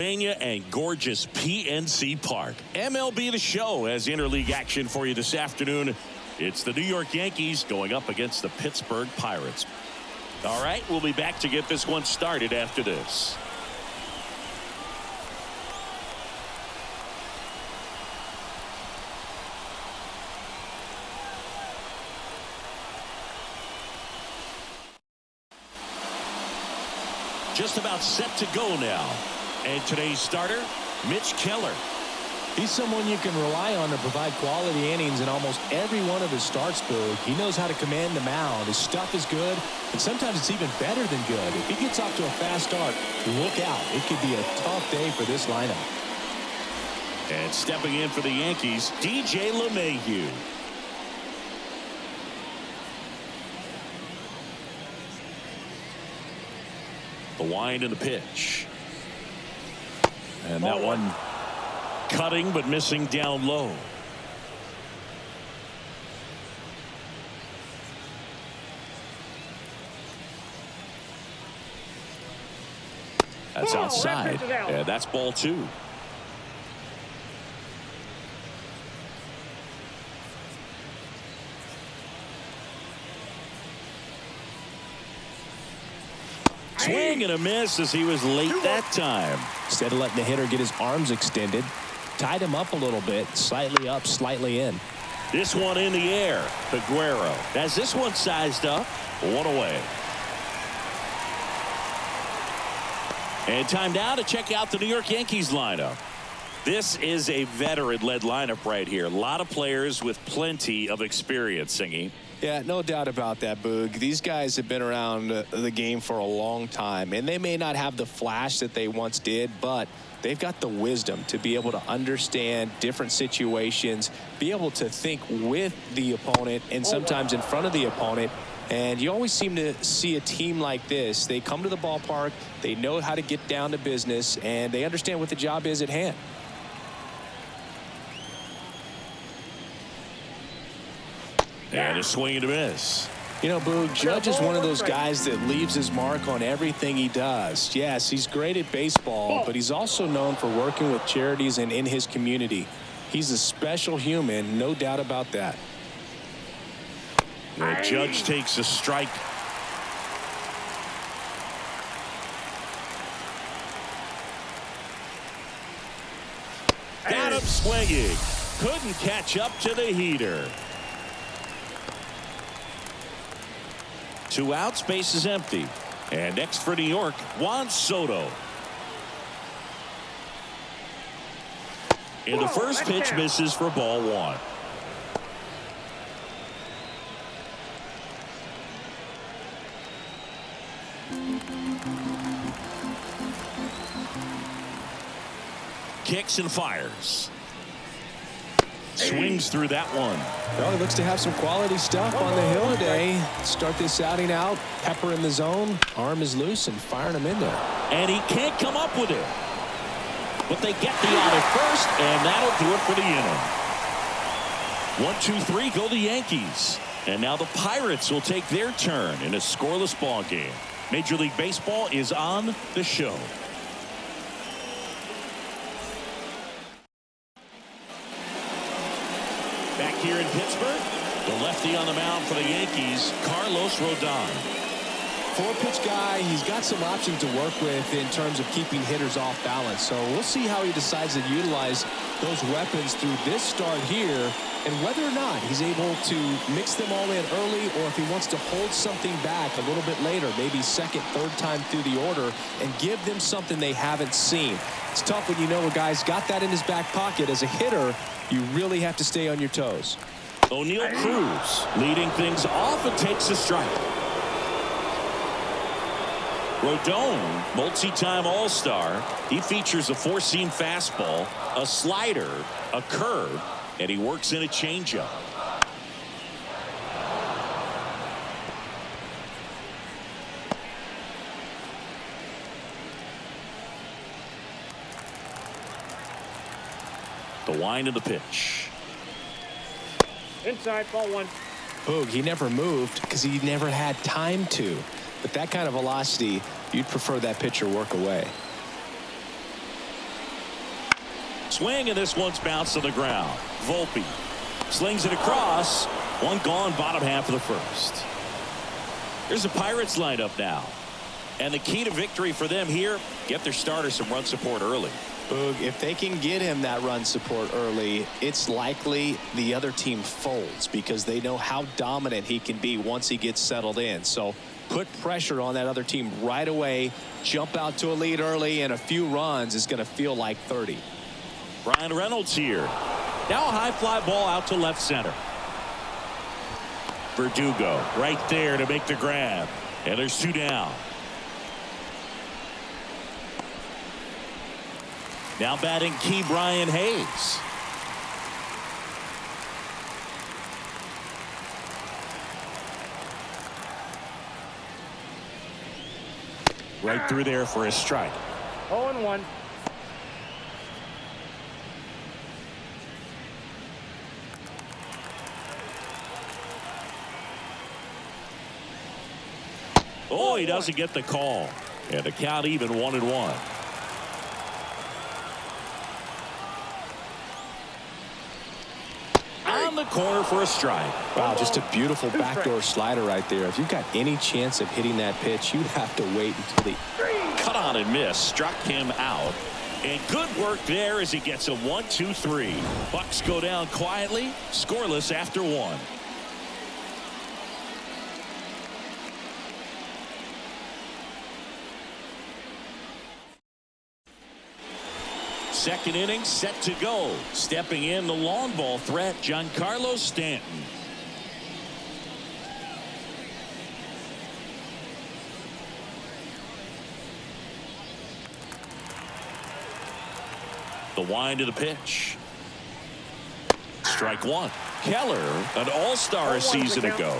And gorgeous PNC Park. MLB The Show has interleague action for you this afternoon. It's the New York Yankees going up against the Pittsburgh Pirates. All right, we'll be back to get this one started after this. Just about set to go now. And today's starter, Mitch Keller. He's someone you can rely on to provide quality innings in almost every one of his starts, Boog. He knows how to command the mound. His stuff is good, and sometimes it's even better than good. If he gets off to a fast start, look out. It could be a tough day for this lineup. And stepping in for the Yankees, DJ LeMahieu. The wind and the pitch. And that one cutting but missing down low. That's outside. Yeah, that's ball two. Swing and a miss as he was late that time. Instead of letting the hitter get his arms extended, tied him up a little bit, slightly up, slightly in. This one in the air. Aguero has this one sized up. One away. And time now to check out the New York Yankees lineup. This is a veteran-led lineup right here. A lot of players with plenty of experience, Singy. Yeah, no doubt about that, Boog. These guys have been around the game for a long time, and they may not have the flash that they once did, but they've got the wisdom to be able to understand different situations, be able to think with the opponent and sometimes in front of the opponent. And you always seem to see a team like this. They come to the ballpark, they know how to get down to business, and they understand what the job is at hand. And a swing and a miss. You know, Boog, Judge is one of those guys that leaves his mark on everything he does. Yes, he's great at baseball, but he's also known for working with charities and in his community. He's a special human, no doubt about that. The Judge takes a strike. Got him swinging. Couldn't catch up to the heater. 2 outs, base is empty. And next for New York, Juan Soto. In the first pitch, misses for ball one. Kicks and fires. Swings through that one. Well, he looks to have some quality stuff on the hill today. Start this outing out. Pepper in the zone. Arm is loose and firing him in there. And he can't come up with it. But they get the out at first, and that'll do it for the inning. 1-2-3 go the Yankees. And now the Pirates will take their turn in a scoreless ball game. Major League Baseball is on the show. Back here in Pittsburgh, the lefty on the mound for the Yankees, Carlos Rodon. 4-pitch guy. He's got some options to work with in terms of keeping hitters off balance. So we'll see how he decides to utilize those weapons through this start here, and whether or not he's able to mix them all in early, or if he wants to hold something back a little bit later, maybe second, third time through the order, and give them something they haven't seen. It's tough when you know a guy's got that in his back pocket. As a hitter, you really have to stay on your toes. O'Neal Cruz leading things off and takes a strike. Rodon, multi-time All-Star. He features a four-seam fastball, a slider, a curve, and he works in a changeup. The wind of the pitch. Inside, ball one. Boog, he never moved because he never had time to. But that kind of velocity, you'd prefer that pitcher work away. Swing, and this one's bounced to the ground. Volpe slings it across. One gone, bottom half of the first. Here's the Pirates lineup now. And the key to victory for them here, get their starter some run support early. Boog, if they can get him that run support early, it's likely the other team folds because they know how dominant he can be once he gets settled in. So put pressure on that other team right away. Jump out to a lead early, and a few runs is going to feel like 30. Brian Reynolds here. Now a high fly ball out to left center. Verdugo right there to make the grab. And there's 2 down. Now batting key Brian Hayes. Right through there for a strike. 0-1. Oh, he doesn't get the call. And the count even 1-1. On the corner for a strike. Wow, just a beautiful backdoor slider right there. If you've got any chance of hitting that pitch, you'd have to wait until the cut on and miss. Struck him out. And good work there as he gets a 1-2-3. Bucks go down quietly, scoreless after 1. Second inning set to go. Stepping in the long ball threat, Giancarlo Stanton. The wind of the pitch. Strike 1. Keller, an all-star a season ago.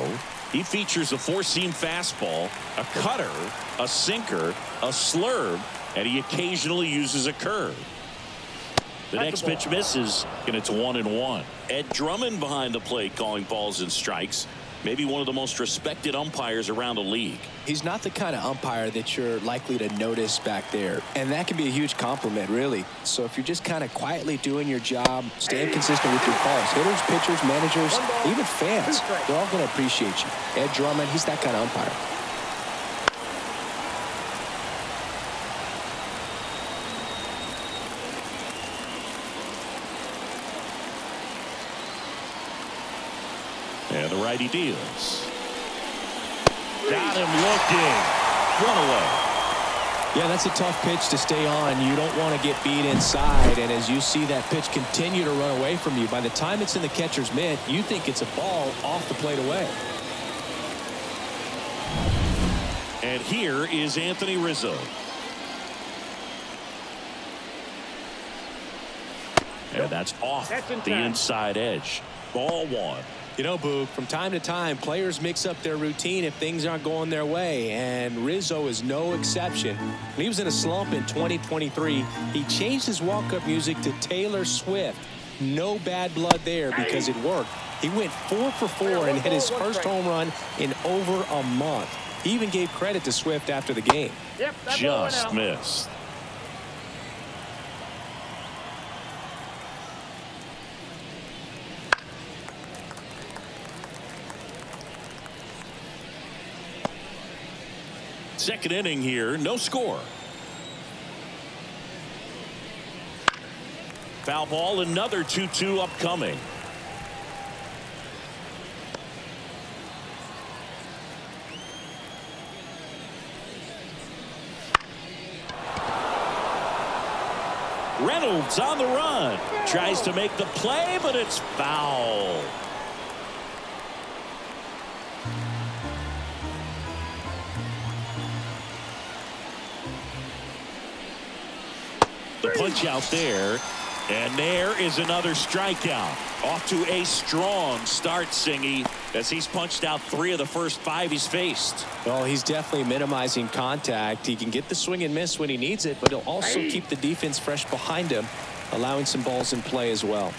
He features a 4-seam fastball, a cutter, a sinker, a slurve, and he occasionally uses a curve. The next pitch misses, and it's 1-1. Ed Drummond behind the plate calling balls and strikes. Maybe one of the most respected umpires around the league. He's not the kind of umpire that you're likely to notice back there. And that can be a huge compliment, really. So if you're just kind of quietly doing your job, staying consistent with your calls, hitters, pitchers, managers, even fans, they're all going to appreciate you. Ed Drummond, he's that kind of umpire. And the righty deals. Got him looking. 1 away. Yeah, that's a tough pitch to stay on. You don't want to get beat inside. And as you see that pitch continue to run away from you, by the time it's in the catcher's mitt, you think it's a ball off the plate away. And here is Anthony Rizzo. And that's off the inside edge. Ball 1. You know, Boog, from time to time, players mix up their routine if things aren't going their way, and Rizzo is no exception. When he was in a slump in 2023, he changed his walk-up music to Taylor Swift. No bad blood there because it worked. He went 4 for 4 and hit his first home run in over a month. He even gave credit to Swift after the game. Just missed. Second inning here, no score. Foul ball, another 2-2 upcoming. Reynolds on the run. Tries to make the play, but it's foul. The punch out there, and there is another strikeout. Off to a strong start, Singy, as he's punched out 3 of the first 5 he's faced. Well, he's definitely minimizing contact. He can get the swing and miss when he needs it, but he'll also keep the defense fresh behind him, allowing some balls in play as well.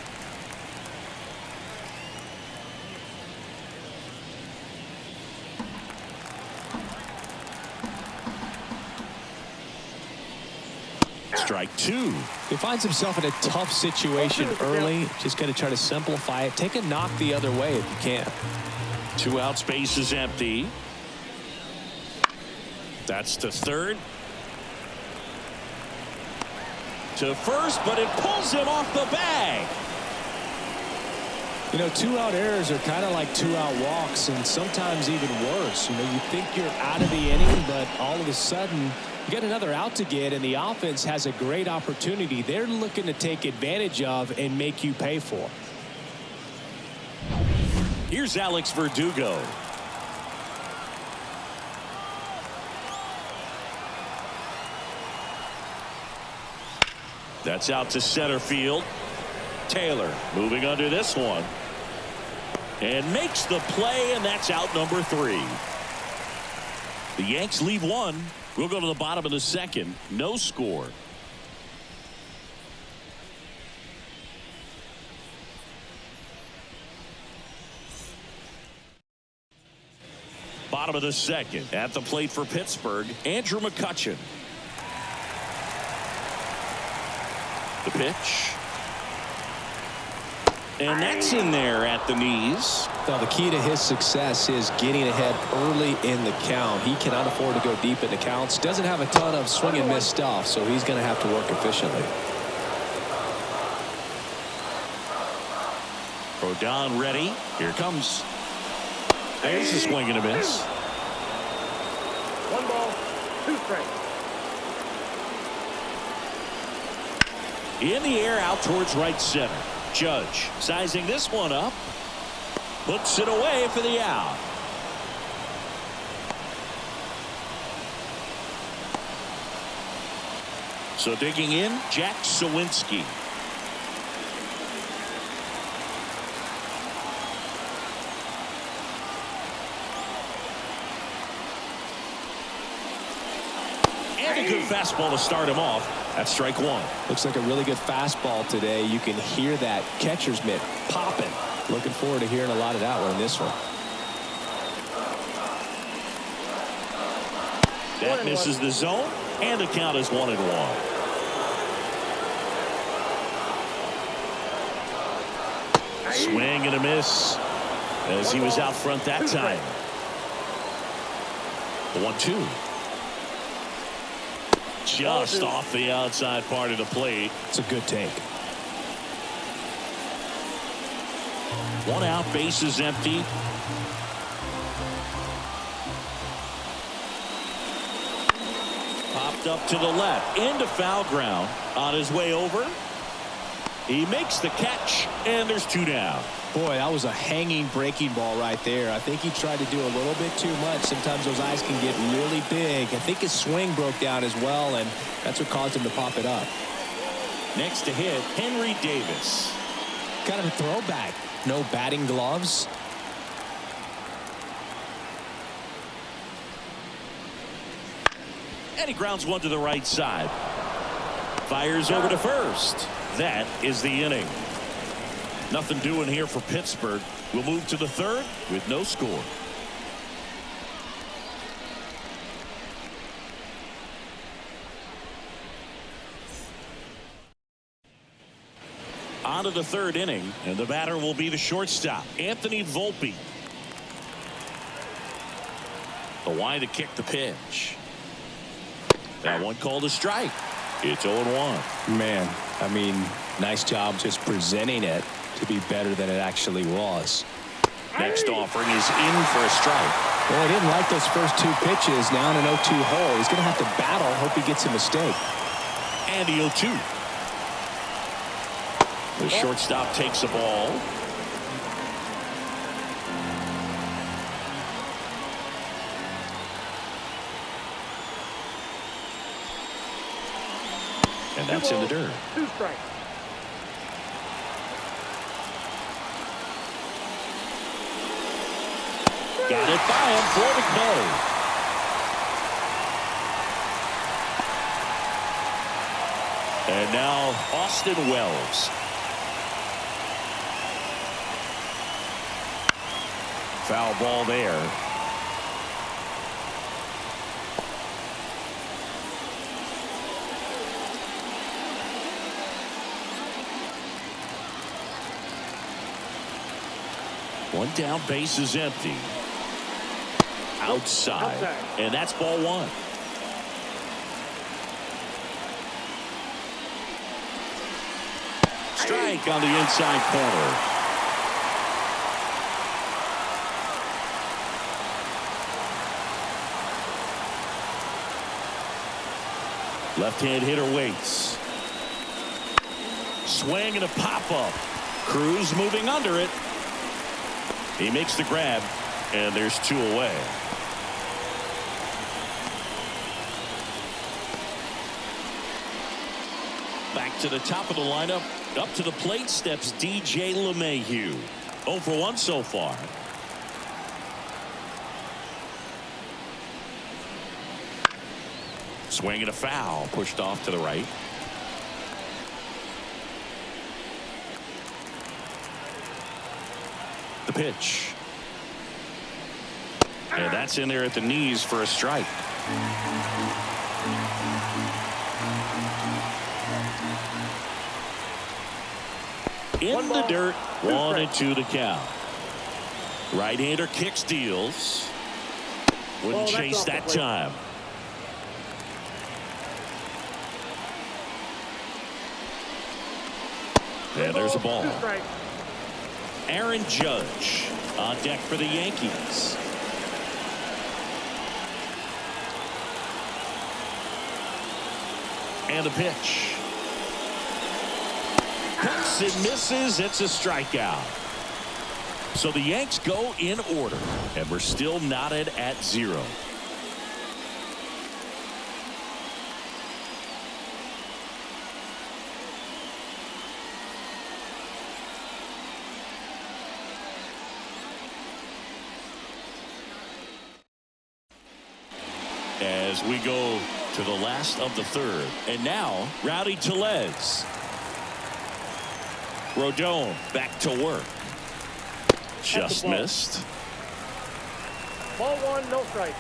strike two. He finds himself in a tough situation early. Just going to try to simplify it. Take a knock the other way if you can. 2 outs, base is empty. That's to third. To first, but it pulls him off the bag. You know, 2-out errors are kind of like 2-out walks, and sometimes even worse. You know, you think you're out of the inning, but all of a sudden you get another out to get, and the offense has a great opportunity they're looking to take advantage of and make you pay for. Here's Alex Verdugo. That's out to center field. Taylor moving under this one. And makes the play, and that's out number 3. The Yanks leave one. We'll go to the bottom of the second. No score. Bottom of the second. At the plate for Pittsburgh, Andrew McCutchen. The pitch. And that's in there at the knees. Now, the key to his success is getting ahead early in the count. He cannot afford to go deep in the counts. Doesn't have a ton of swing and miss stuff, so he's going to have to work efficiently. Rodon ready. Here comes. There's a swing and a miss. 1 ball, 2 strikes. In the air out towards right center. Judge sizing this one up. Puts it away for the out. So digging in, Jack Sawinski. And a good fastball to start him off. That's strike 1. Looks like a really good fastball today. You can hear that catcher's mitt popping. Looking forward to hearing a lot of that one in this one. That misses the zone, and the count is 1-1. Swing and a miss as he was out front that time. The 1-2. Just off the outside part of the plate. It's a good take. 1 out, base is empty. Popped up to the left, into foul ground. On his way over, he makes the catch, and there's 2 down. Boy, that was a hanging breaking ball right there. I think he tried to do a little bit too much. Sometimes those eyes can get really big. I think his swing broke down as well, and that's what caused him to pop it up. Next to hit, Henry Davis. Kind of a throwback. No batting gloves. And he grounds one to the right side. Fires over to first. That is the inning. Nothing doing here for Pittsburgh. We'll move to the third with no score. On to the third inning, and the batter will be the shortstop, Anthony Volpe. The wide to kick the pitch. That one called a strike. It's 0-1. Man, I mean, nice job just presenting it to be better than it actually was. Next offering is in for a strike. Well, he didn't like those first 2 pitches. Now in an 0-2 hole. He's going to have to battle. Hope he gets a mistake. And the 0-2. The shortstop takes the ball. And that's in the dirt. 2 strikes. Got it by him for the K. And now Austin Wells. Foul ball there. One down, base is empty. Outside. And that's ball one. Strike on the inside corner. Left-hand hitter waits. Swing and a pop-up. Cruz moving under it. He makes the grab, and there's two away. Back to the top of the lineup. Up to the plate steps DJ LeMahieu. 0 for 1 so far. Swing and a foul. Pushed off to the right. The pitch. And that's in there at the knees for a strike. In the dirt, 1-2 to count. Right-hander kicks, deals. Wouldn't chase that time. And there's a ball. Aaron Judge on deck for the Yankees. And the pitch. Hooks and misses. It's a strikeout. So the Yanks go in order, and we're still knotted at 0. As we go to the last of the third. And now, Rowdy Tellez. Rodon back to work. Just missed. Ball 1, no strike.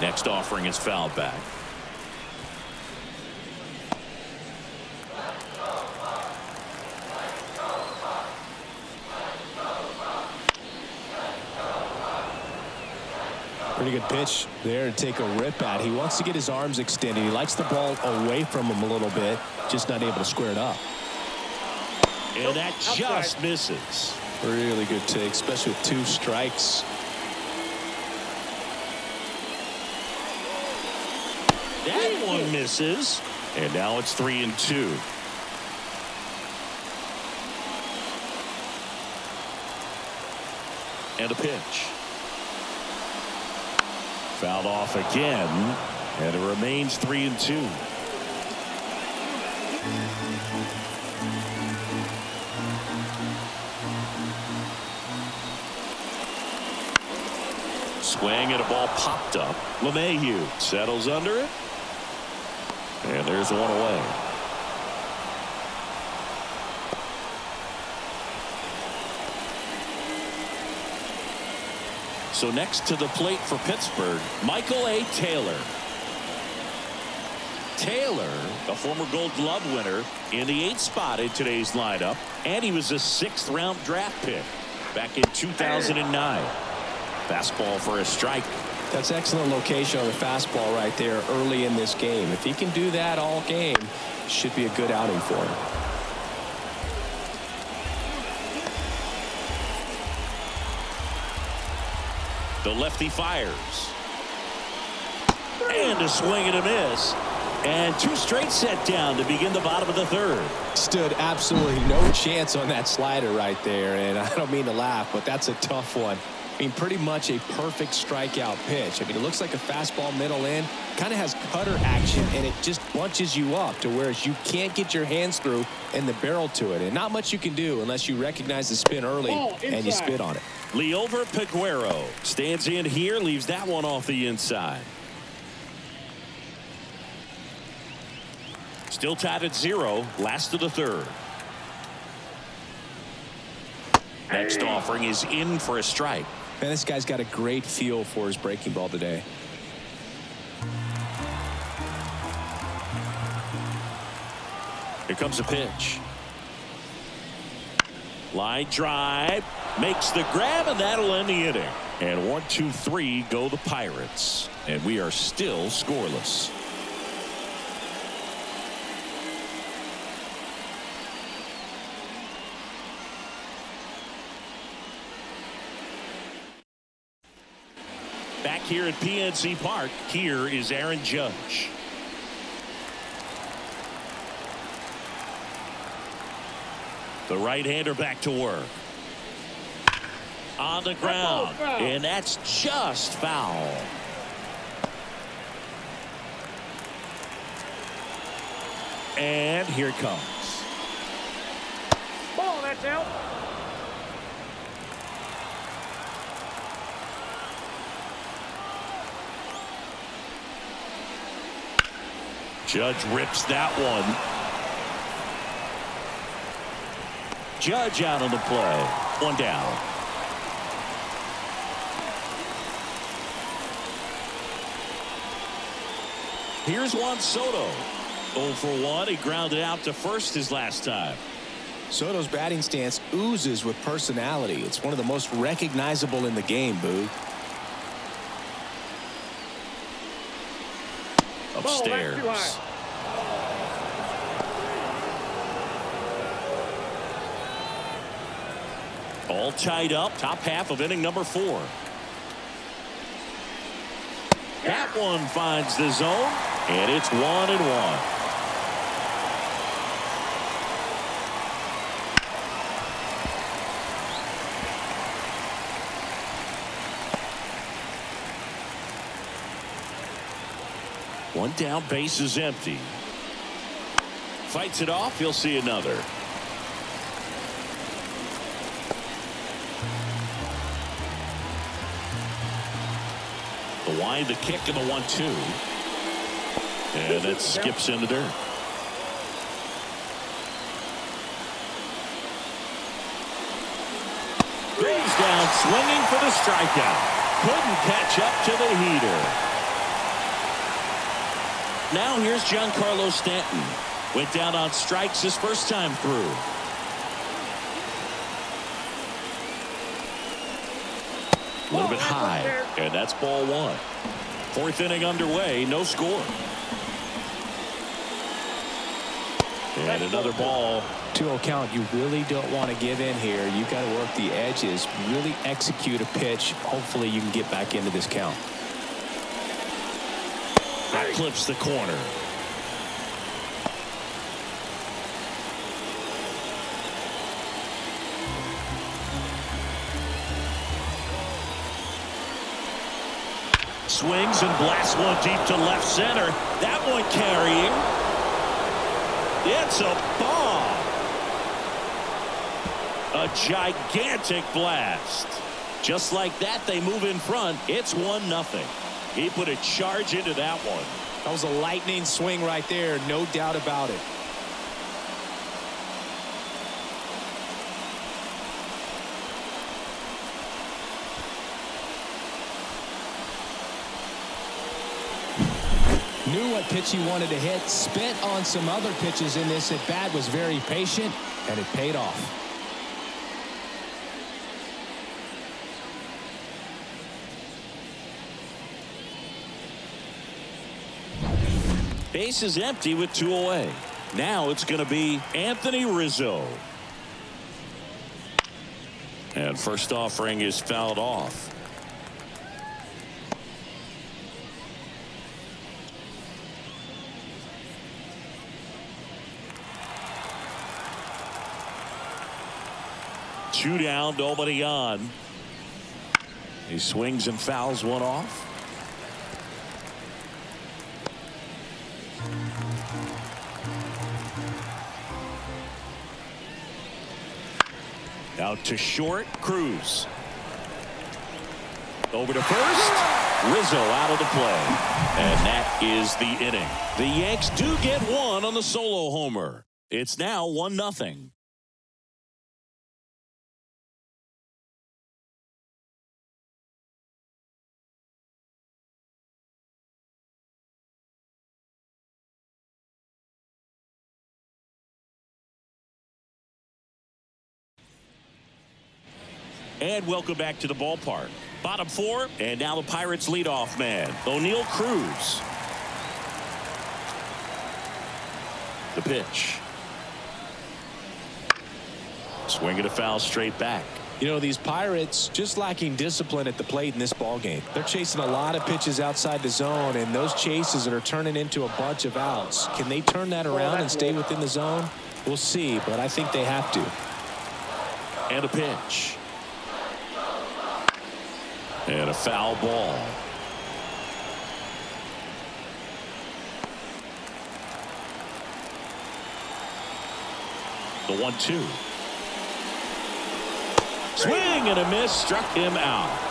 Next offering is fouled back. Pretty good pitch there to take a rip at. He wants to get his arms extended. He likes the ball away from him a little bit, just not able to square it up. And that just misses. Really good take, especially with 2 strikes. That one misses. And now it's 3-2. And a pitch. Fouled off again, and it remains 3-2. Swing and a ball popped up. LeMahieu settles under it, and there's one away. So next to the plate for Pittsburgh, Michael A. Taylor. Taylor, a former Gold Glove winner, in the 8th spot in today's lineup, and he was a 6th-round draft pick back in 2009. Fastball for a strike. That's excellent location on the fastball right there early in this game. If he can do that all game, should be a good outing for him. The lefty fires. And a swing and a miss. And 2 straight set down to begin the bottom of the third. Stood absolutely no chance on that slider right there. And I don't mean to laugh, but that's a tough one. I mean, pretty much a perfect strikeout pitch. I mean, it looks like a fastball middle in. Kind of has cutter action, and it just bunches you up to where you can't get your hands through and the barrel to it. And not much you can do unless you recognize the spin early and you spit on it. Liover Peguero stands in here, leaves that one off the inside. Still tied at 0, last of the third. Next offering is in for a strike. Man, this guy's got a great feel for his breaking ball today. Here comes a pitch. Line drive. Makes the grab, and that'll end the inning. And 1, 2, 3 go the Pirates. And we are still scoreless. Back here at PNC Park, here is Aaron Judge. The right-hander back to work. On the ground, and that's just foul. And here it comes. Ball, that's out. Judge rips that one. Judge out on the play. One down. Here's Juan Soto. 0 for 1. He grounded out to first his last time. Soto's batting stance oozes with personality. It's one of the most recognizable in the game, Boog. Upstairs. All tied up. Top half of inning number 4. That one finds the zone, and it's 1-1. One down, base is empty. Fights it off. He'll see another. The wind, the kick, and the 1-2. And it skips in the dirt. Goes down swinging for the strikeout. Couldn't catch up to the heater. Now here's Giancarlo Stanton. Went down on strikes his first time through. A little bit high, and that's ball 1. 4th inning underway, no score. And another ball. 2-0 count. You really don't want to give in here. You got to work the edges, really execute a pitch. Hopefully you can get back into this count. That clips the corner. Swings and blasts one deep to left center. That one carrying. It's a bomb. A gigantic blast. Just like that, they move in front. It's 1-0. He put a charge into that one. That was a lightning swing right there. No doubt about it. Knew what pitch he wanted to hit. Spent on some other pitches in this at bat. Was very patient, and it paid off. Base is empty with 2 away. Now it's going to be Anthony Rizzo. And first offering is fouled off. Two down, nobody on. He swings and fouls one off. Out to short, Cruz. Over to first. Rizzo out of the play. And that is the inning. The Yanks do get one on the solo homer. It's now 1-0. And welcome back to the ballpark. Bottom four, and now the Pirates leadoff man, O'Neal Cruz. The pitch. Swing and a foul straight back. You know, these Pirates just lacking discipline at the plate in this ballgame. They're chasing a lot of pitches outside the zone, and those chases are turning into a bunch of outs. Can they turn that around and stay within the zone? We'll see, but I think they have to. And a pitch. And a foul ball. The 1-2. Swing and a miss, struck him out.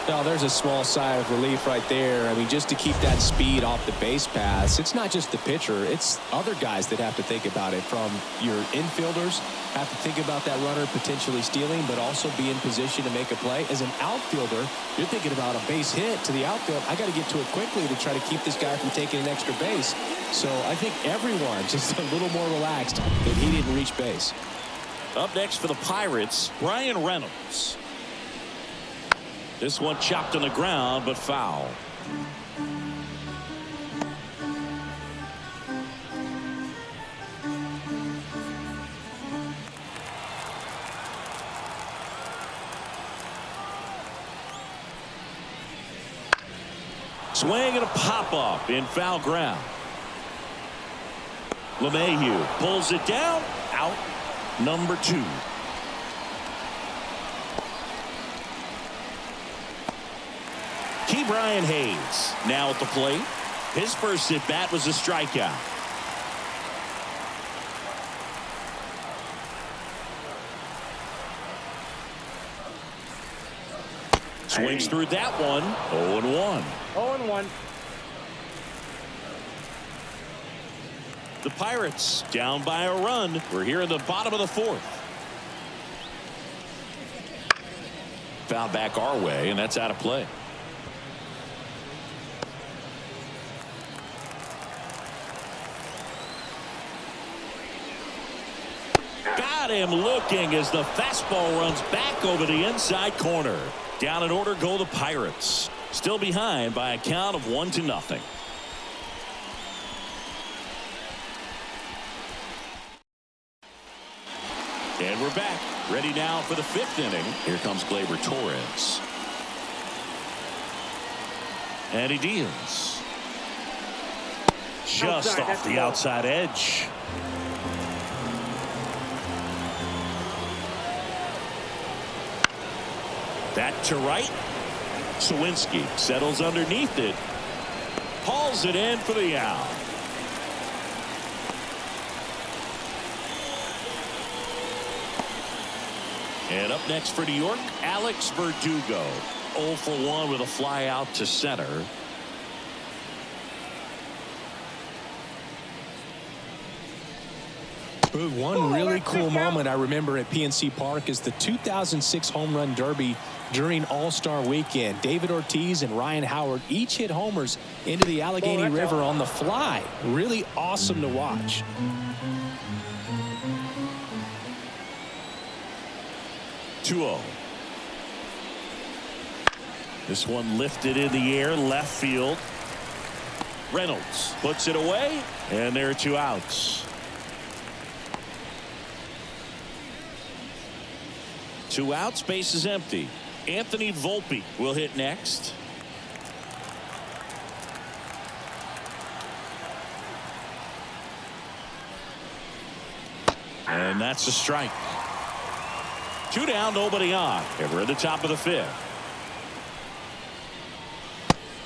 Now there's a small sigh of relief right there. I mean, just to keep that speed off the base paths. It's not just the pitcher, it's other guys that have to think about it. From your infielders have to think about that runner potentially stealing, but also be in position to make a play. As an outfielder, you're thinking about a base hit to the outfield. I got to get to it quickly to try to keep this guy from taking an extra base. So I think everyone just a little more relaxed that he didn't reach base. Up next for the Pirates, Ryan Reynolds. This one chopped on the ground, but foul. Swing and a pop-up in foul ground. LeMahieu pulls it down, out. Number 2. Brian Hayes now at the plate. His first at bat was a strikeout. Swings through that one. 0-1. 0-1. The Pirates down by a run. We're here in the bottom of the 4th. Foul back our way, and that's out of play. Got him looking as the fastball runs back over the inside corner. Down in order go the Pirates. Still behind by a count of 1-0. And we're back. Ready now for the 5th inning. Here comes Gleyber Torres. And he deals. Just off the outside edge. That to right. Sawinski settles underneath it. Hauls it in for the out. And up next for New York, Alex Verdugo. 0 for 1 with a fly out to center. One really cool moment I remember at PNC Park is the 2006 Home Run Derby during All-Star Weekend. David Ortiz and Ryan Howard each hit homers into the Allegheny River on the fly. Really awesome to watch. This one lifted in the air, left field. Reynolds puts it away, and there are 2 outs. 2 outs, base is empty. Anthony Volpe will hit next. And that's a strike. 2 down, nobody on. And we're at the top of the 5th.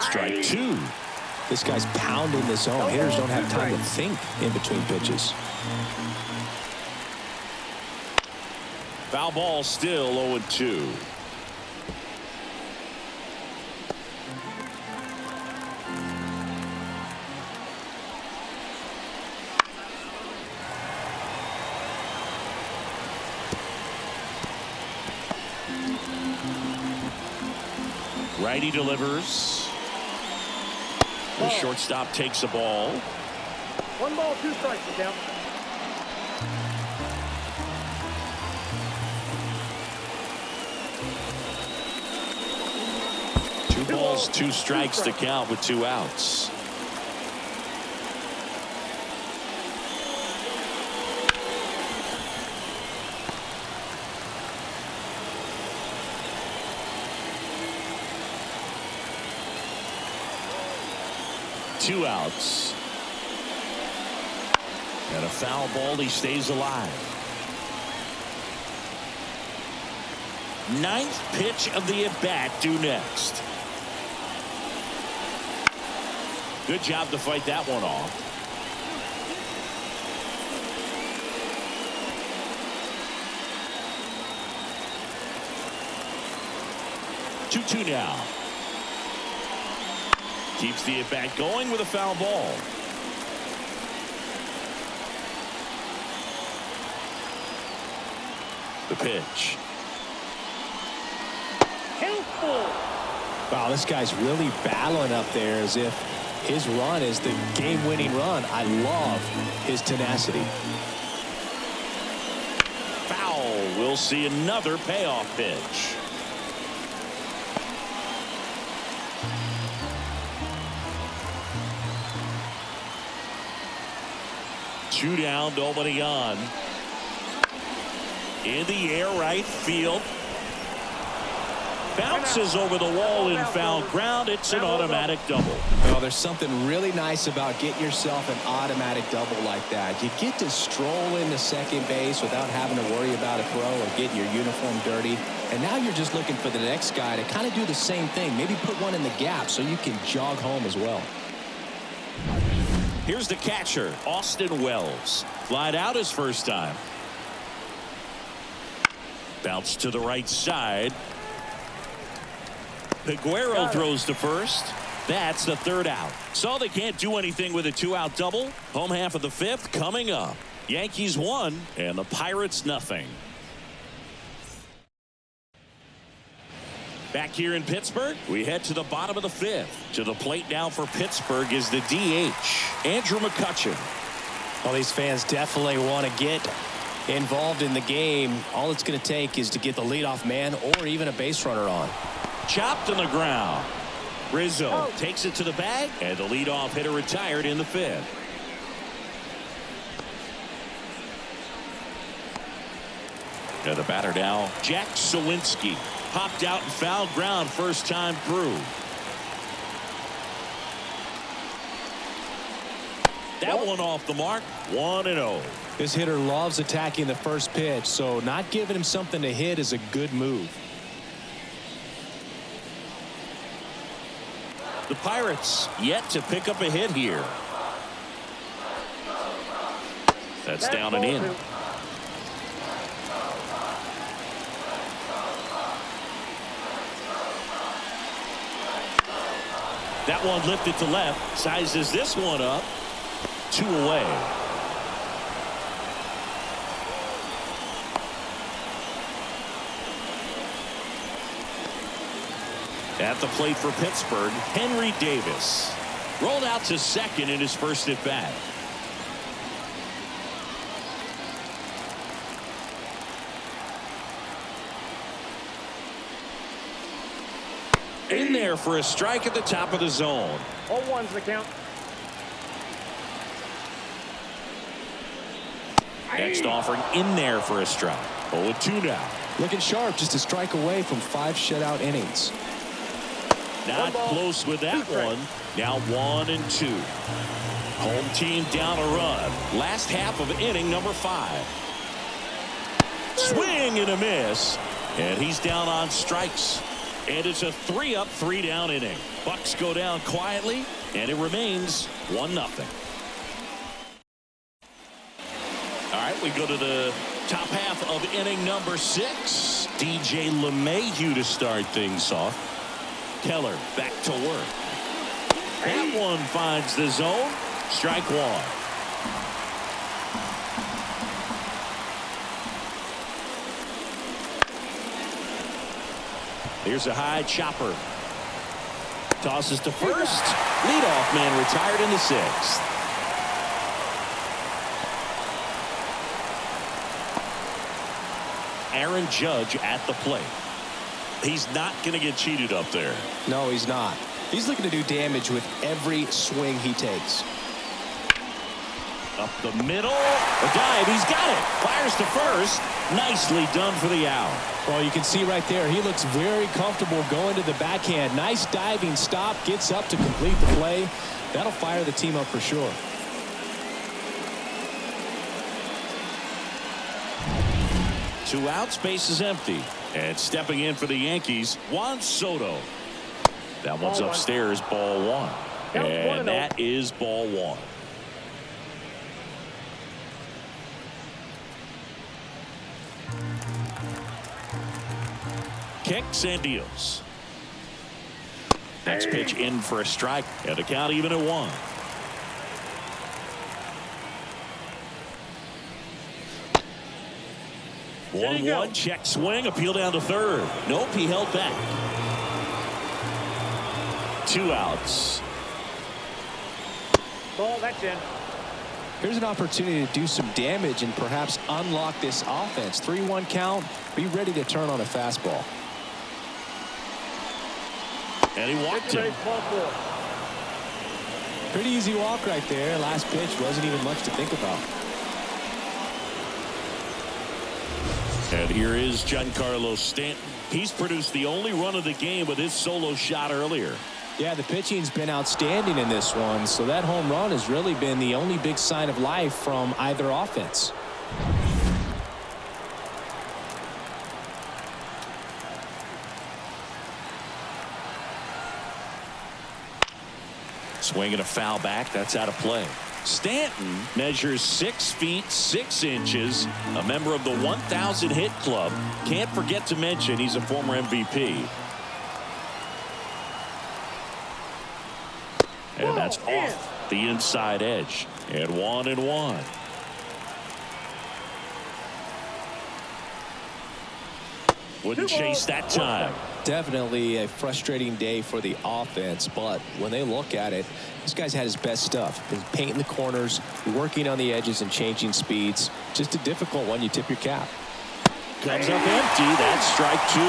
Strike 2. This guy's pounding the zone. Hitters don't have time to think in between pitches. Foul ball, still 0-2. Righty delivers. The shortstop takes the ball. 1 ball, 2 strikes to count. Just 2 strikes to count with 2 outs. Two outs. And a foul ball. He stays alive. 9th pitch of the at-bat due next. Good job to fight that one off. Two now. Keeps the at-bat going with a foul ball. The pitch. Wow, this guy's really battling up there as if his run is the game-winning run. I love his tenacity. Foul. We'll see another payoff pitch. Two down, nobody on. In the air, right field. Bounces over the wall in foul ground. It's an automatic double. Well, there's something really nice about getting yourself an automatic double like that. You get to stroll into second base without having to worry about a throw or getting your uniform dirty. And now you're just looking for the next guy to kind of do the same thing. Maybe put one in the gap so you can jog home as well. Here's the catcher, Austin Wells. Flied out his first time. Bounce to the right side. Peguero throws to first. That's the 3rd out. So they can't do anything with a 2-out double. Home half of the 5th coming up. Yankees 1 and the Pirates nothing. Back here in Pittsburgh, we head to the bottom of the 5th. To the plate now for Pittsburgh is the DH, Andrew McCutchen. Well, these fans definitely want to get involved in the game. All it's going to take is to get the leadoff man or even a base runner on. Chopped on the ground. Rizzo takes it to the bag, and the leadoff hitter retired in the 5th. And the batter now, Jack Sawinski. Popped out and foul ground first time through. That one off the mark. 1-0. This hitter loves attacking the first pitch, so not giving him something to hit is a good move. The Pirates yet to pick up a hit here. That's down and in. That one lifted to left. Sizes this one up. 2 away. At the plate for Pittsburgh, Henry Davis. Rolled out to second in his first at bat. In there for a strike at the top of the zone. 0-1's the count. Next offering in there for a strike. 0-2 now. Looking sharp, just a strike away from 5 shutout innings. Not close with that one. Now 1-2. Home team down a run. Last half of inning number 5. Swing and a miss. And he's down on strikes. And it's a 3-up, 3-down inning. Bucks go down quietly, and it remains 1-0. All right, we go to the top half of inning number 6. DJ LeMahieu to start things off. Keller back to work. That one finds the zone. Strike 1. Here's a high chopper. Tosses to first. Leadoff man retired in the 6th. Aaron Judge at the plate. He's not going to get cheated up there. No, he's not. He's looking to do damage with every swing he takes. Up the middle. A dive. He's got it. Fires to first. Nicely done for the out. Well, you can see right there, he looks very comfortable going to the backhand. Nice diving stop. Gets up to complete the play. That'll fire the team up for sure. Two outs, base is empty. And stepping in for the Yankees, Juan Soto. That one's upstairs, ball one. And that is ball one. Kicks and deals. Next pitch in for a strike, and the count even at 1. One check swing, appeal down to third. Nope, he held back. 2 outs. Ball, that's in. Here's an opportunity to do some damage and perhaps unlock this offense. 3-1 count. Be ready to turn on a fastball. And he walked him. Pretty easy walk right there. Last pitch wasn't even much to think about. And here is Giancarlo Stanton. He's produced the only run of the game with his solo shot earlier. Yeah, the pitching's been outstanding in this one, so that home run has really been the only big sign of life from either offense. Swing and a foul back. That's out of play. Stanton measures 6 feet 6 inches, a member of the 1,000 hit club. Can't forget to mention he's a former MVP. And that's off the inside edge. And 1-1. Wouldn't chase that time. Definitely a frustrating day for the offense, but when they look at it, this guy's had his best stuff. Been painting the corners, working on the edges and changing speeds. Just a difficult one. You tip your cap. Comes up empty. That's strike 2.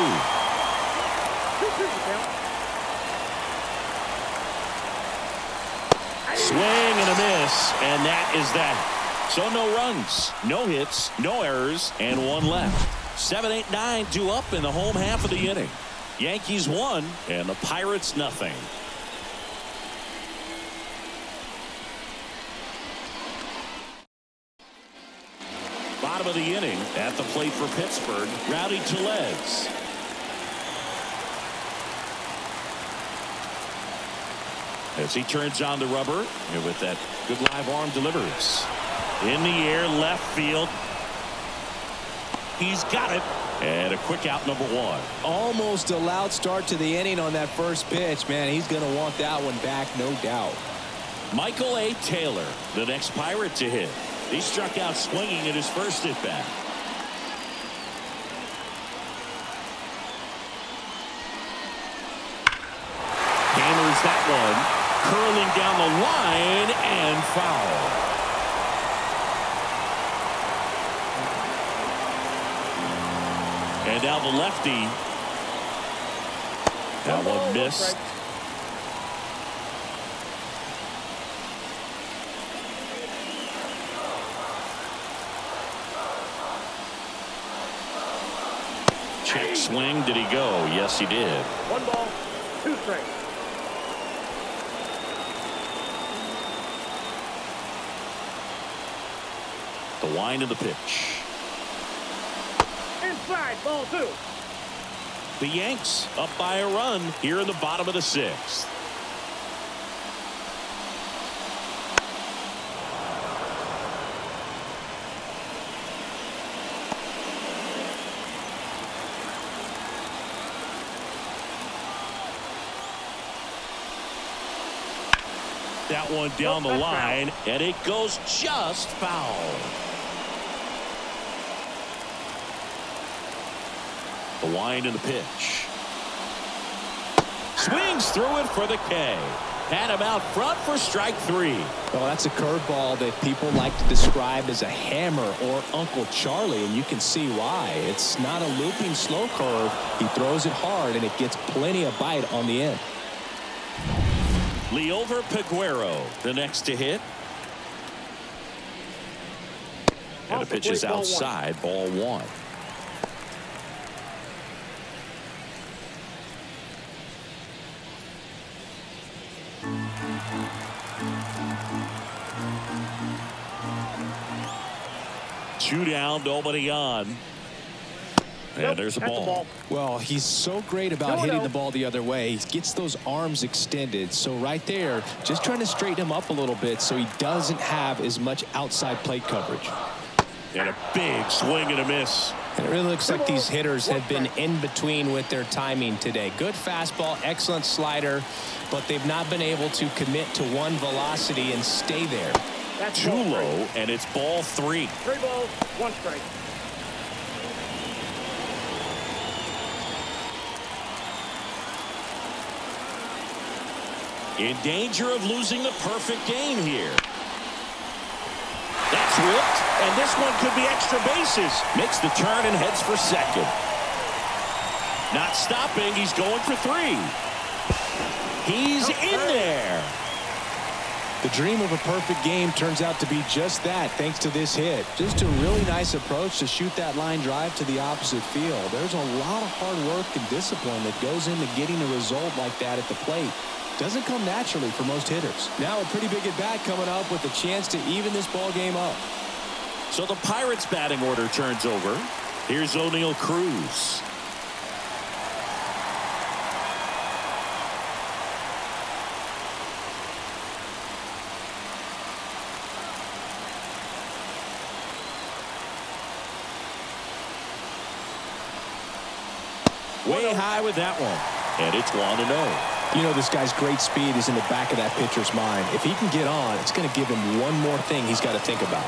Swing and a miss, and that is that. So no runs, no hits, no errors, and 1 left. 7, 8, 9, 2 up in the home half of the inning. Yankees 1 and the Pirates nothing. Bottom of the inning at the plate for Pittsburgh, Rowdy Tellez. As he turns on the rubber and with that good live arm delivers. In the air, left field. He's got it. And a quick out, number 1. Almost a loud start to the inning on that first pitch. Man, he's going to want that one back, no doubt. Michael A. Taylor, the next Pirate to hit. He struck out swinging at his first at bat. Hammers that one. Curling down the line and foul. And now the lefty. That one missed. Check swing. Did he go? Yes, he did. 1 ball, 2 strikes. The wind of the pitch. Inside, ball 2. The Yanks up by a run here in the bottom of the 6th. That one down the line, and it goes just foul. The wind and the pitch. Swings through it for the K. Had him out front for strike 3. Well, that's a curveball that people like to describe as a hammer or Uncle Charlie, and you can see why. It's not a looping slow curve. He throws it hard, and it gets plenty of bite on the end. Liover Peguero, the next to hit. And the pitch is outside, ball one. Two down, nobody on. And there's a ball. Well, he's so great about hitting the ball the other way. He gets those arms extended. So right there, just trying to straighten him up a little bit so he doesn't have as much outside plate coverage. And a big swing and a miss. And it really looks like these hitters have been in between with their timing today. Good fastball, excellent slider, but they've not been able to commit to one velocity and stay there. That's too low, and it's ball three. 3 balls, 1 strike. In danger of losing the perfect game here. That's whipped, and this one could be extra bases. Makes the turn and heads for second. Not stopping, he's going for 3. He's in there. The dream of a perfect game turns out to be just that, thanks to this hit. Just a really nice approach to shoot that line drive to the opposite field. There's a lot of hard work and discipline that goes into getting a result like that at the plate. Doesn't come naturally for most hitters. Now a pretty big at bat coming up with a chance to even this ball game up. So the Pirates batting order turns over. Here's O'Neal Cruz. Way high with that one. And it's 1-0. You know, this guy's great speed is in the back of that pitcher's mind. If he can get on, it's going to give him one more thing he's got to think about.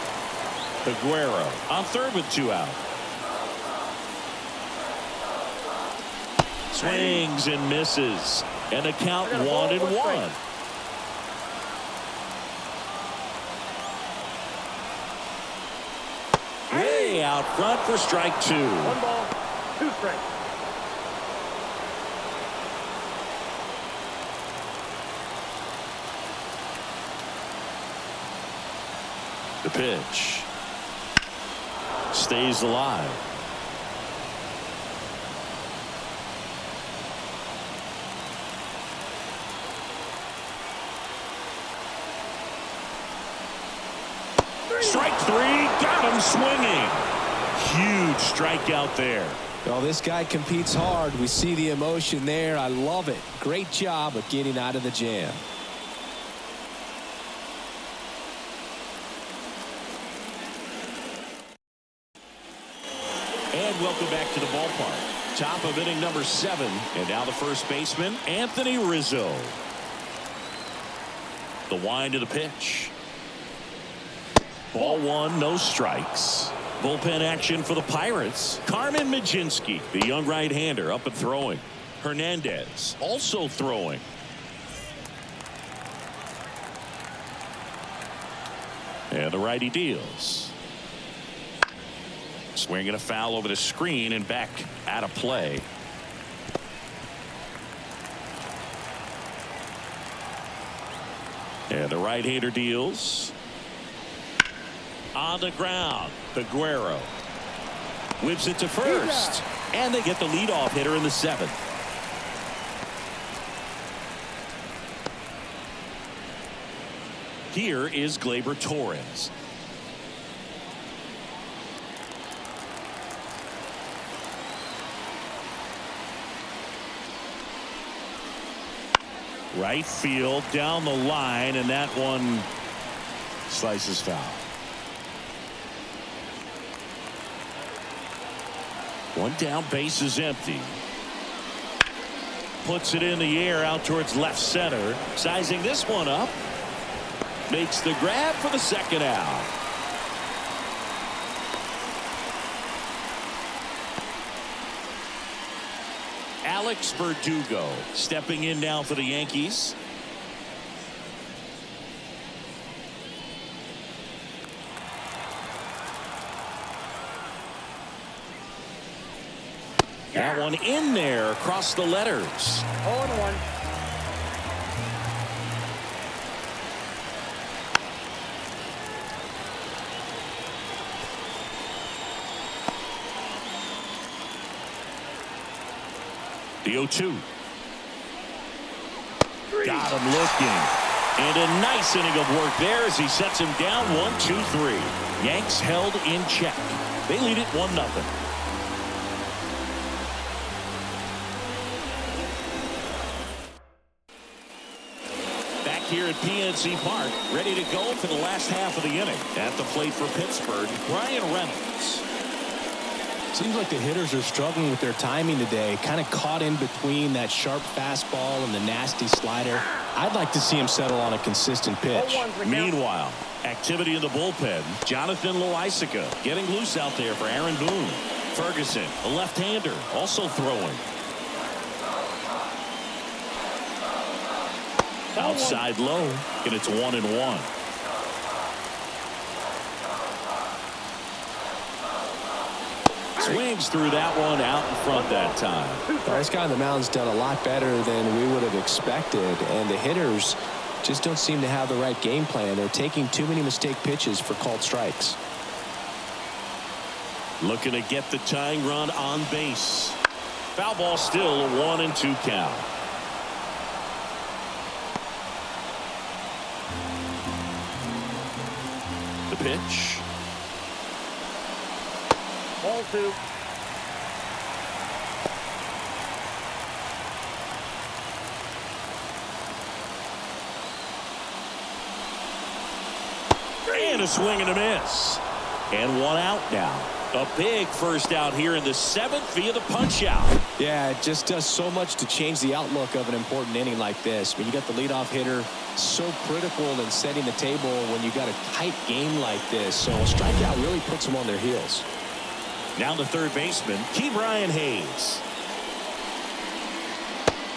Peguero on third with 2 out. Swings and misses. And a count 1-1. Way out front for strike 2. 1 ball, 2 strikes. The pitch stays alive. Strike 3, got him swinging. Huge strikeout there. Well, this guy competes hard. We see the emotion there. I love it. Great job of getting out of the jam. And welcome back to the ballpark. Top of inning number 7. And now the first baseman, Anthony Rizzo. The wind of the pitch. Ball 1, no strikes. Bullpen action for the Pirates. Carmen Mlodzinski, the young right-hander, up and throwing. Hernandez also throwing. And the righty deals. Swinging a foul over the screen and back out of play. And the right-hander deals. On the ground, Peguero whips it to first. And they get the leadoff hitter in the 7th. Here is Gleyber Torres. Right field down the line, and that one slices foul. One down, base is empty. Puts it in the air out towards left center. Sizing this one up. Makes the grab for the 2nd out. Alex Verdugo stepping in now for the Yankees. That one in there across the letters. 0-1. The 0-2. Got him looking. And a nice inning of work there as he sets him down 1-2-3. Yanks held in check. They lead it 1-0. Back here at PNC Park, ready to go for the last half of the inning. At the plate for Pittsburgh, Brian Reynolds. Seems like the hitters are struggling with their timing today. Kind of caught in between that sharp fastball and the nasty slider. I'd like to see him settle on a consistent pitch. Meanwhile, activity in the bullpen. Jonathan Loaisiga getting loose out there for Aaron Boone. Ferguson, a left-hander, also throwing. Outside low, and it's 1-1. Swings through that one out in front that time. Well, this guy on the mound's done a lot better than we would have expected, and the hitters just don't seem to have the right game plan. They're taking too many mistake pitches for called strikes. Looking to get the tying run on base. Foul ball, still a 1-2 count. The pitch. Ball 2. And a swing and a miss. And one out now. A big first out here in the 7th via the punch out. Yeah, it just does so much to change the outlook of an important inning like this. When you got the leadoff hitter so critical in setting the table when you got a tight game like this. So a strikeout really puts them on their heels. Now the third baseman, Ke'Bryan Hayes.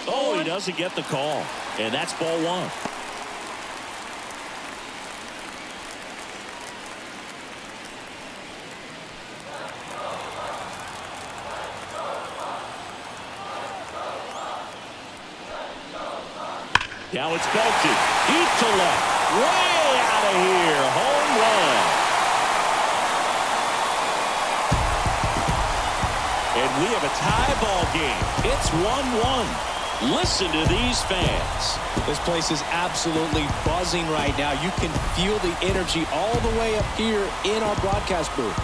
Oh, he doesn't get the call. And that's ball 1. Now it's belted. Deep to left. Way out of here. Home run. And we have a tie ball game. It's 1-1. Listen to these fans. This place is absolutely buzzing right now. You can feel the energy all the way up here in our broadcast booth.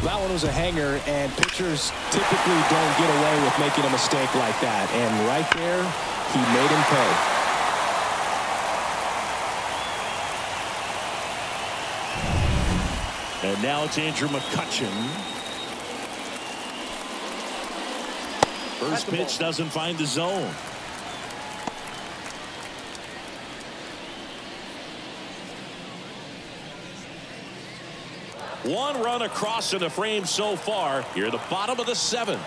That one was a hanger, and pitchers typically don't get away with making a mistake like that. And right there, he made him pay. And now it's Andrew McCutchen. First pitch doesn't find the zone. One run across in the frame so far. Here at the bottom of the 7th.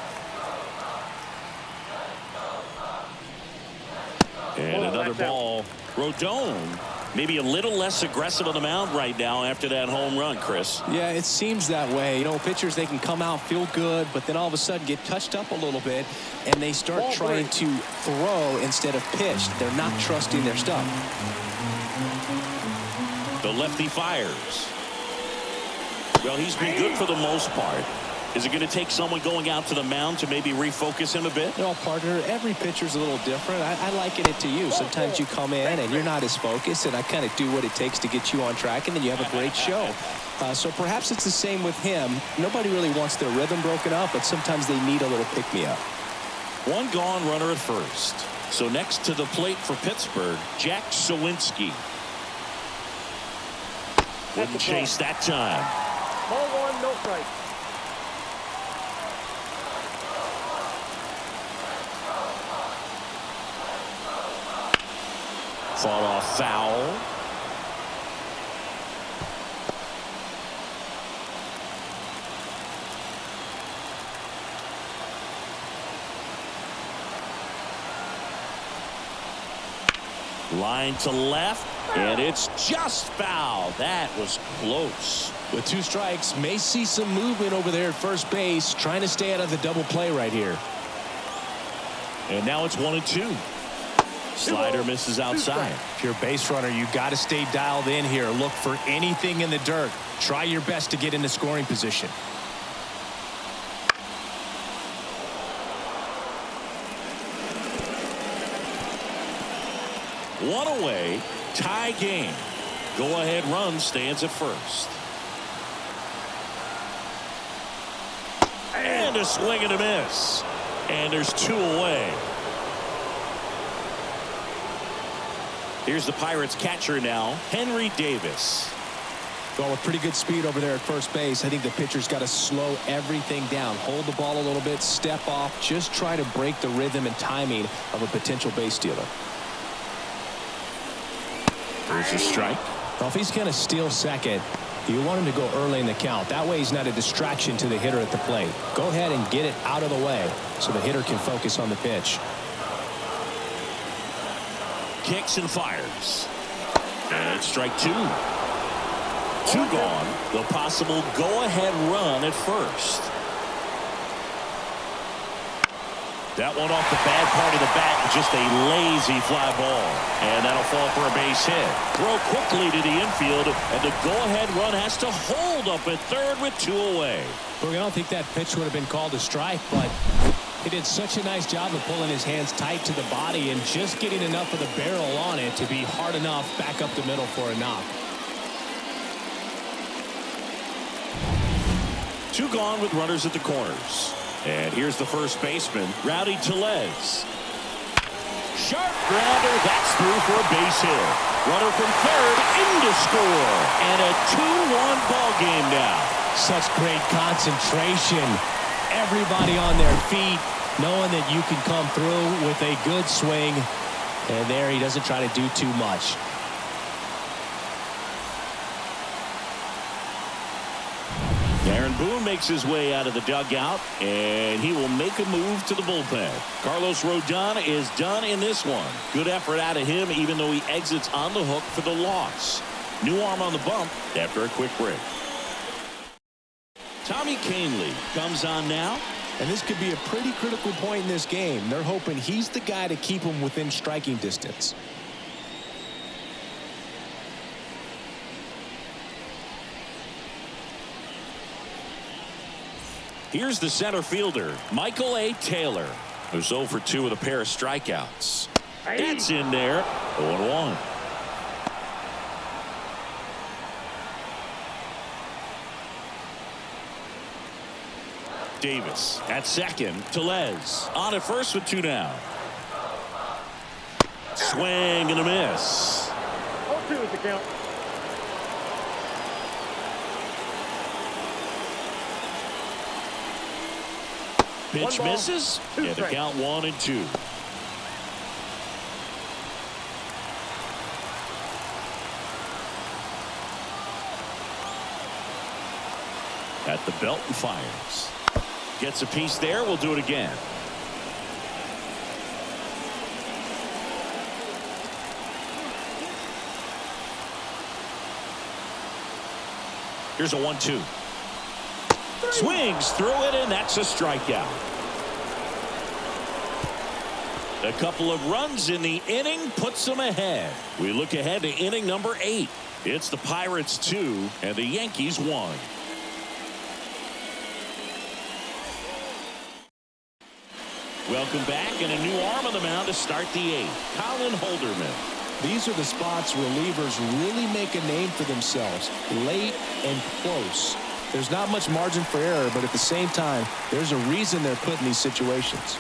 And another ball. Rodon maybe a little less aggressive on the mound right now after that home run, Chris. Yeah, it seems that way. You know, pitchers, they can come out, feel good, but then all of a sudden get touched up a little bit, and they start trying to throw instead of pitch. They're not trusting their stuff. The lefty fires. Well, he's been good for the most part. Is it going to take someone going out to the mound to maybe refocus him a bit? You know, partner, every pitcher's a little different. I liken it to you. Sometimes you come in and you're not as focused, and I kind of do what it takes to get you on track, and then you have a great show. So perhaps it's the same with him. Nobody really wants their rhythm broken up, but sometimes they need a little pick-me-up. One gone runner at first. So next to the plate for Pittsburgh, Jack Sawinski. Wouldn't chase that time. Ball 1, no strike. Fought off foul. Line to left, and it's just foul. That was close. With 2 strikes, may see some movement over there at first base, trying to stay out of the double play right here. And now it's 1-2. Slider misses outside. If you're a base runner, you got to stay dialed in here. Look for anything in the dirt. Try your best to get into scoring position. One away, tie game. Go-ahead run stands at first. And a swing and a miss. And there's 2 away. Here's the Pirates catcher now, Henry Davis. Well, with pretty good speed over there at first base, I think the pitcher's got to slow everything down. Hold the ball a little bit, step off, just try to break the rhythm and timing of a potential base stealer. There's a strike. Well, if he's going to steal second, you want him to go early in the count. That way he's not a distraction to the hitter at the plate. Go ahead and get it out of the way so the hitter can focus on the pitch. Kicks and fires. And strike 2. 2 gone. The possible go-ahead run at first. That one off the bad part of the bat. Just a lazy fly ball. And that'll fall for a base hit. Throw quickly to the infield. And the go-ahead run has to hold up at third with 2 away. Well, I don't think that pitch would have been called a strike, but he did such a nice job of pulling his hands tight to the body and just getting enough of the barrel on it to be hard enough back up the middle for a knock. 2 gone with runners at the corners. And here's the first baseman, Rowdy Tellez. Sharp grounder, that's through for a base hit. Runner from third in to score. And a 2-1 ball game now. Such great concentration. Everybody on their feet, knowing that you can come through with a good swing. And there he doesn't try to do too much. Aaron Boone makes his way out of the dugout, and he will make a move to the bullpen. Carlos Rodon is done in this one. Good effort out of him, even though he exits on the hook for the loss. New arm on the bump after a quick break. Tommy Kahnle comes on now. And this could be a pretty critical point in this game. They're hoping he's the guy to keep them within striking distance. Here's the center fielder, Michael A. Taylor, who's 0 for 2 with a pair of strikeouts. That's in there, 0-1. Davis at second. Tellez on at first with 2 down. Swing and a miss. 0-2 is the count. Pitch misses. And the count 1-2. At the belt and fires. Gets a piece there. We'll do it again. Here's a 1-2. Swings through it, and that's a strikeout. A couple of runs in the inning puts them ahead. We look ahead to inning number 8. It's the Pirates 2 and the Yankees 1. Welcome back, and a new arm on the mound to start the 8th. Colin Holderman. These are the spots relievers really make a name for themselves. Late and close. There's not much margin for error, but at the same time, there's a reason they're put in these situations.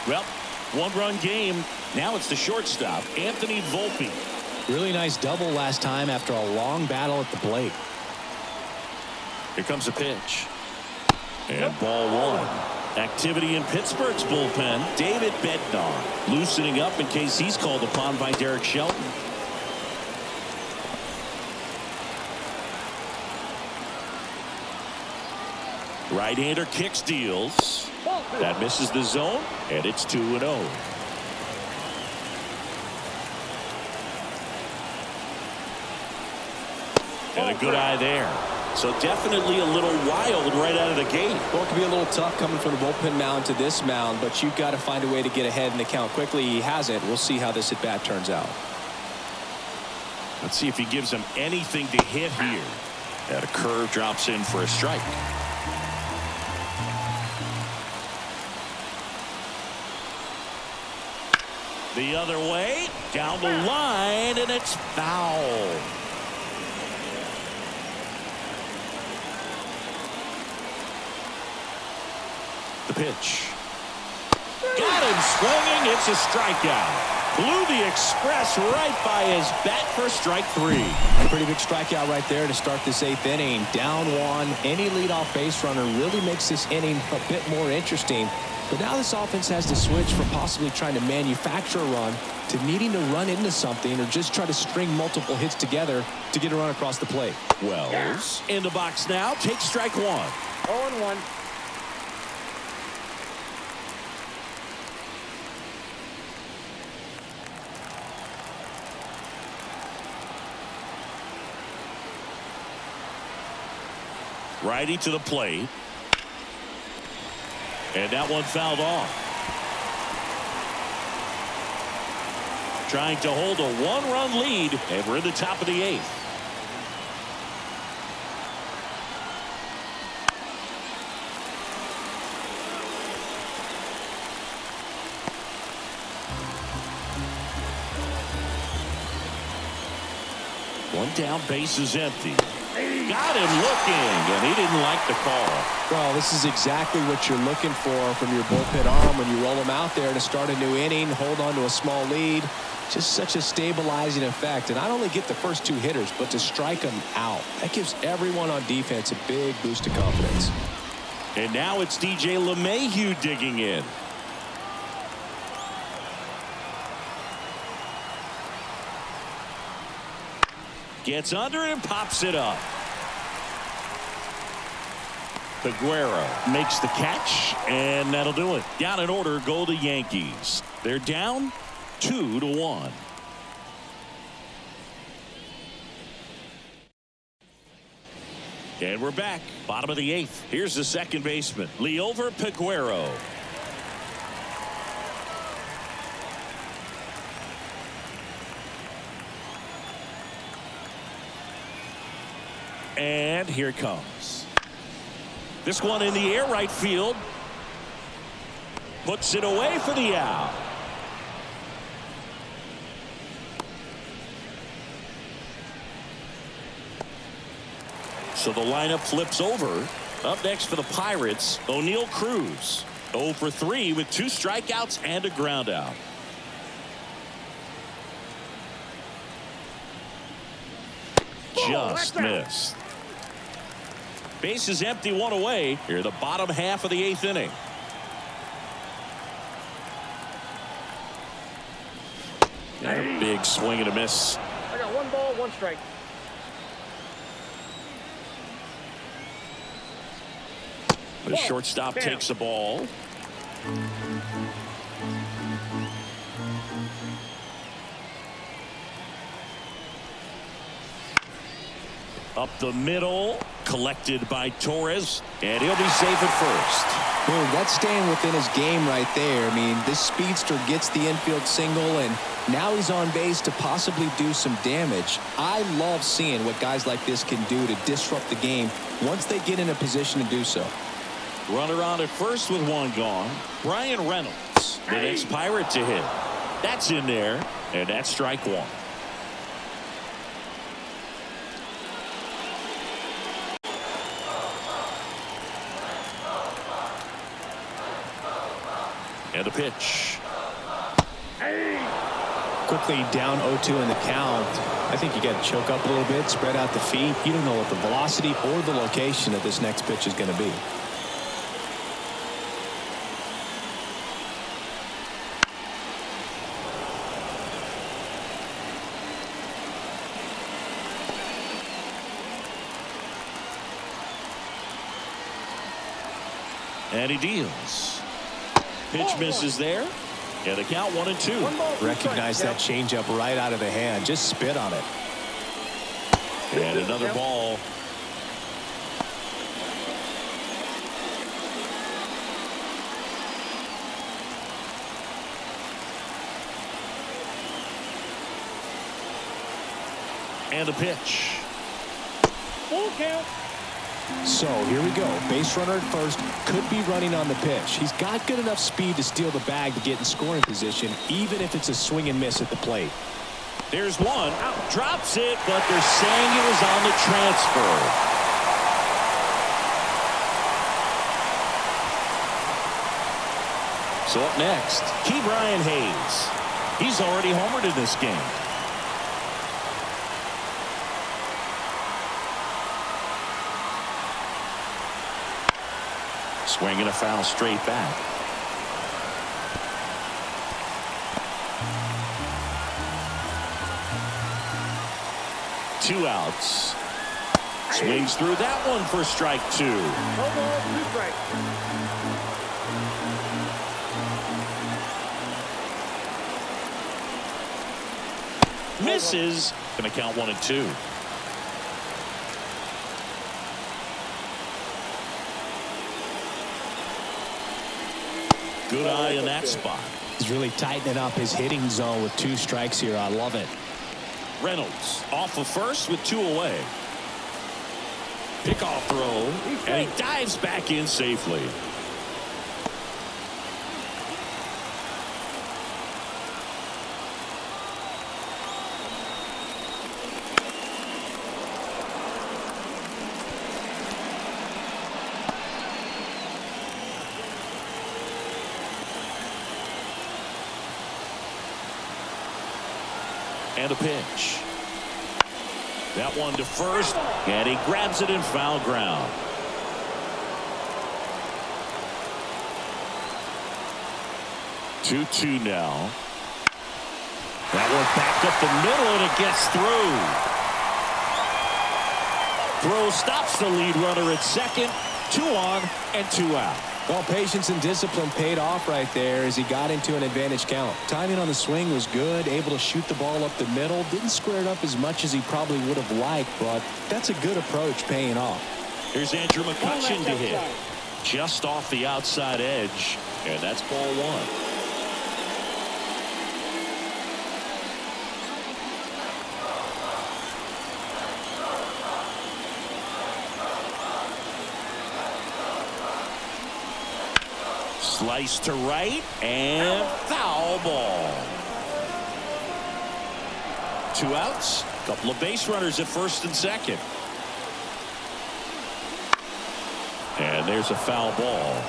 Well, 1-run game. Now it's the shortstop, Anthony Volpe. Really nice double last time after a long battle at the plate. Here comes a pitch. And ball 1. Activity in Pittsburgh's bullpen. David Bednar loosening up in case he's called upon by Derek Shelton. Right-hander kicks, deals. That misses the zone, and it's 2-0. And a good eye there. So definitely a little wild right out of the gate. Well, it can be a little tough coming from the bullpen mound to this mound, but you've got to find a way to get ahead in the count quickly. He hasn't. We'll see how this at bat turns out. Let's see if he gives him anything to hit here. That a curve drops in for a strike. The other way, down the line, and it's foul. The pitch. Got him swinging. It's a strikeout. Blew the express right by his bat for strike 3. Pretty big strikeout right there to start this 8th inning. Down 1. Any leadoff base runner really makes this inning a bit more interesting. But now this offense has to switch from possibly trying to manufacture a run to needing to run into something or just try to string multiple hits together to get a run across the plate. Wells in the box now. Takes strike 1. 0-1. Righty to the plate. And that one fouled off. Trying to hold a 1-run lead, and we're in the top of the 8th. One down, base is empty. Got him looking, and he didn't like the call. Well, this is exactly what you're looking for from your bullpen arm when you roll them out there to start a new inning, hold on to a small lead. Just such a stabilizing effect. And not only get the first 2 hitters, but to strike them out. That gives everyone on defense a big boost of confidence. And now it's DJ LeMahieu digging in. Gets under and pops it up. Figueroa makes the catch, and that'll do it. Down in order go the Yankees. They're down 2-1. And we're back. Bottom of the 8th. Here's the second baseman, Liover Figueroa. And here it comes. This one in the air, right field. Puts it away for the out. So the lineup flips over. Up next for the Pirates, O'Neal Cruz. 0 for 3 with 2 strikeouts and a ground out. Just missed. Base is empty, 1 away. Here the bottom half of the 8th inning. And a big swing and a miss. I got 1 ball, 1 strike. The shortstop takes the ball. Up the middle, collected by Torres, and he'll be safe at first. Boom, that's staying within his game right there. I mean, this speedster gets the infield single, and now he's on base to possibly do some damage. I love seeing what guys like this can do to disrupt the game once they get in a position to do so. Runner on at first with 1 gone. Brian Reynolds, the next Pirate to hit. That's in there, and that's strike 1. And a pitch. Quickly down 0-2 in the count. I think you got to choke up a little bit, spread out the feet. You don't know what the velocity or the location of this next pitch is going to be. And he deals. Pitch misses there. And the count 1-2. Recognize that changeup right out of the hand. Just spit on it. And another ball. And a pitch. Full count. So here we go. Base runner at first, could be running on the pitch. He's got good enough speed to steal the bag to get in scoring position, even if it's a swing and miss at the plate. There's one. Drops it, but they're saying it was on the transfer. So up next, Brian Hayes. He's already homered in this game. Swinging a foul straight back. Two outs. Swings through that one for strike two. No ball, 2 strikes. Misses. Going to count 1-2. Good eye in that spot. He's really tightening up his hitting zone with 2 strikes here. I love it. Reynolds off of first with 2 away. Pickoff throw, and he dives back in safely. And a pitch. That one to first, and he grabs it in foul ground. Two now. That one backed up the middle, and it gets through. Throw stops the lead runner at second. 2 on and 2 out. Well, patience and discipline paid off right there as he got into an advantage count. Timing on the swing was good, able to shoot the ball up the middle. Didn't square it up as much as he probably would have liked, but that's a good approach paying off. Here's Andrew McCutchen to hit. Just off the outside edge, and that's ball 1. Slice to right and foul ball. 2 outs. Couple of base runners at first and second. And there's a foul ball.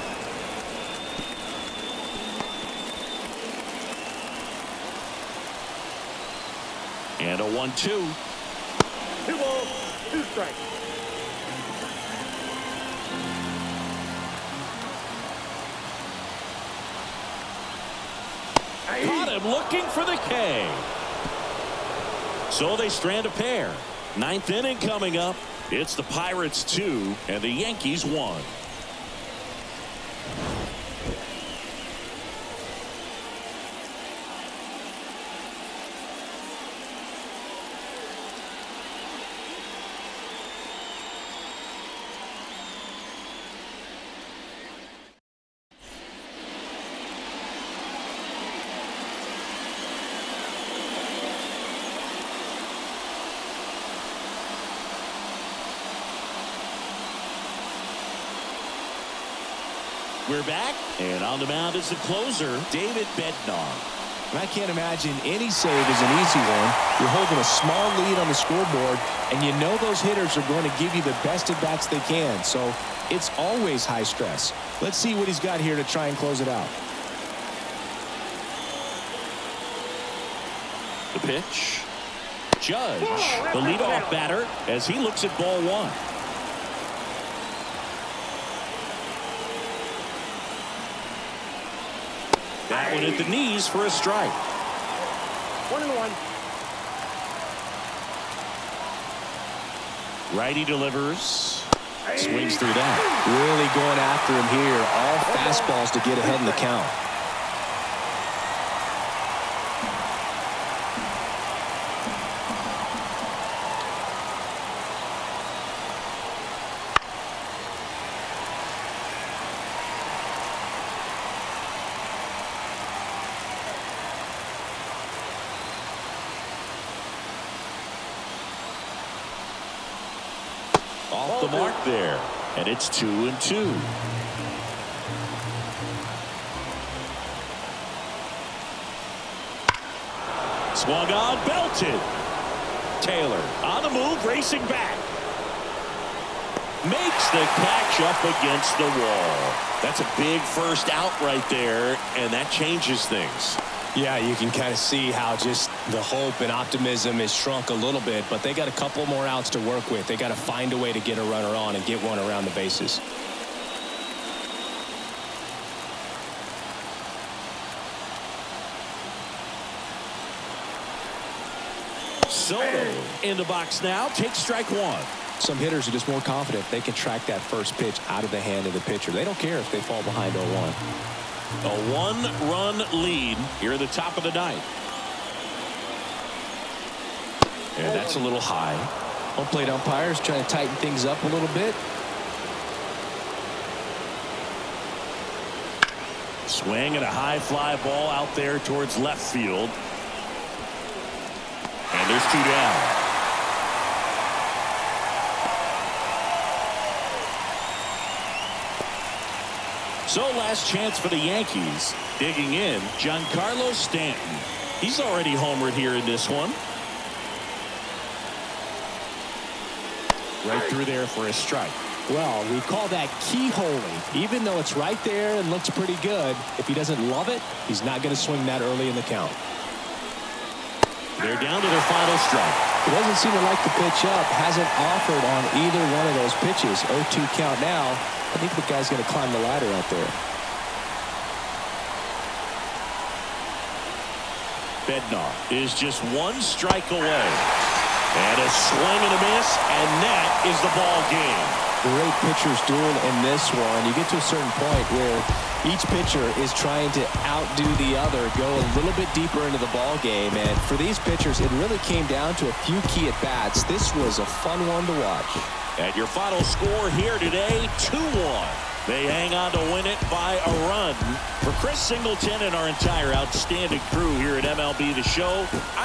And a 1-2. 2 balls, 2 strikes. Caught him looking for the K. So they strand a pair. 9th inning coming up. It's the Pirates 2 and the Yankees 1. We're back, and on the mound is the closer, David Bednar. I can't imagine any save is an easy one. You're holding a small lead on the scoreboard, and you know those hitters are going to give you the best at-bats they can, so it's always high stress. Let's see what he's got here to try and close it out. The pitch. Judge, the leadoff batter, as he looks at ball 1. That one at the knees for a strike. 1-1. Righty delivers. Swings through that. Really going after him here. All fastballs to get ahead in the count. Off the mark there. And it's 2-2. Swung on, belted. Taylor on the move, racing back. Makes the catch up against the wall. That's a big first out right there, and that changes things. Yeah, you can kind of see how just the hope and optimism is shrunk a little bit, but they got a couple more outs to work with. They got to find a way to get a runner on and get one around the bases. Soto in the box now. Takes strike one. Some hitters are just more confident they can track that first pitch out of the hand of the pitcher. They don't care if they fall behind 0-1. A one-run lead here at the top of the ninth. And that's a little high. Home plate umpires trying to tighten things up a little bit. Swing and a high fly ball out there towards left field. And there's 2 down. So last chance for the Yankees. Digging in, Giancarlo Stanton. He's already homered here in this one. Right through there for a strike. Well, we call that keyholing. Even though it's right there and looks pretty good, if he doesn't love it, he's not going to swing that early in the count. They're down to their final strike. He doesn't seem to like the pitch up. Hasn't offered on either one of those pitches. 0-2 count now. I think the guy's going to climb the ladder out there. Bednar is just 1 strike away. And a swing and a miss, and that is the ball game. Great pitchers duel in this one. You get to a certain point where each pitcher is trying to outdo the other, go a little bit deeper into the ball game. And for these pitchers, it really came down to a few key at-bats. This was a fun one to watch. And your final score here today, 2-1. They hang on to win it by a run. For Chris Singleton and our entire outstanding crew here at MLB The Show,